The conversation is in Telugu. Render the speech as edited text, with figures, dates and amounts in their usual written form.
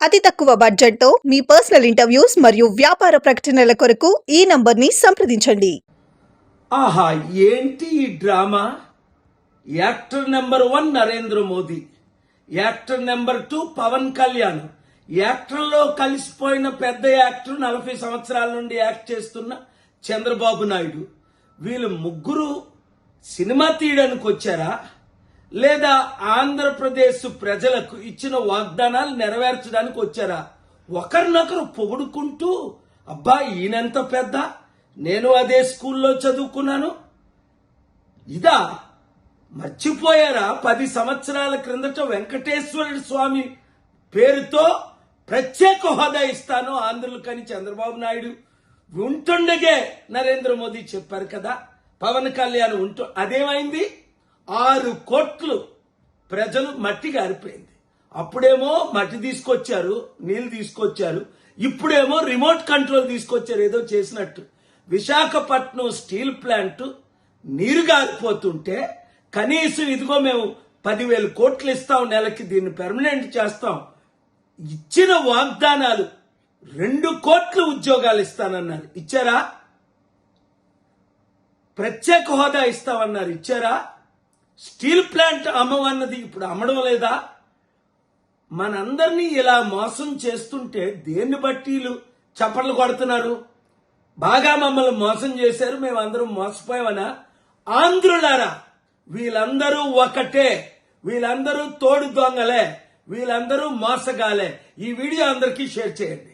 అతి తక్కువ బడ్జెట్ తో మీ పర్సనల్ ఇంటర్వ్యూస్ మరియు వ్యాపార ప్రకటనల కొరకు ఈ నంబర్ ని సంప్రదించండి. ఆహా, ఏంటి ఈ drama? Actor number 1 Narendra Modi, actor number 2 Pawan Kalyan, యాక్టర్లో కలిసిపోయిన పెద్ద యాక్టర్ 40 సంవత్సరాల నుండి యాక్ట్ చేస్తున్న చంద్రబాబు నాయుడు. వీళ్ళు ముగ్గురు సినిమా తీయడానికి వచ్చారా, లేదా ఆంధ్రప్రదేశ్ ప్రజలకు ఇచ్చిన వాగ్దానాలు నెరవేర్చడానికి వచ్చారా? ఒకరినొకరు పొగుడుకుంటూ, అబ్బా ఈయనంత పెద్ద, నేను అదే స్కూల్లో చదువుకున్నాను, ఇదా? మర్చిపోయారా 10 సంవత్సరాల క్రిందట వెంకటేశ్వర స్వామి పేరుతో ప్రత్యేక హోదా ఇస్తాను ఆంధ్రులకని చంద్రబాబు నాయుడు ఉంటుండగే నరేంద్ర మోదీ చెప్పారు కదా. పవన్ కళ్యాణ్ అదేమైంది? 6 కోట్లు ప్రజలు మట్టి గారిపోయింది. అప్పుడేమో మట్టి తీసుకొచ్చారు, నీళ్లు తీసుకొచ్చారు, ఇప్పుడేమో రిమోట్ కంట్రోల్ తీసుకొచ్చారు ఏదో చేసినట్టు. విశాఖపట్నం స్టీల్ ప్లాంట్ నీరు గారిపోతుంటే కనీసం ఇదిగో మేము 10,000 కోట్లు ఇస్తాం, నెలకి దీన్ని పెర్మనెంట్ చేస్తాం, ఇచ్చిన వాగ్దానాలు 2 కోట్ల ఉద్యోగాలు ఇస్తానన్నారు, ఇచ్చారా? ప్రత్యేక హోదా ఇస్తామన్నారు, ఇచ్చారా? స్టీల్ ప్లాంట్ అమ్మవన్నది ఇప్పుడు అమ్మడం లేదా? మనందరినీ ఇలా మోసం చేస్తుంటే దేన్ని బట్టి చప్పట్లు కొడుతున్నారు? బాగా మమ్మల్ని మోసం చేశారు, మేమందరం మోసపోయామనా? ఆంధ్రులారా, వీళ్ళందరూ ఒకటే, వీళ్ళందరూ తోడు దొంగలే, వీళ్ళందరూ మోసగాలే. ఈ వీడియో అందరికీ షేర్ చేయండి.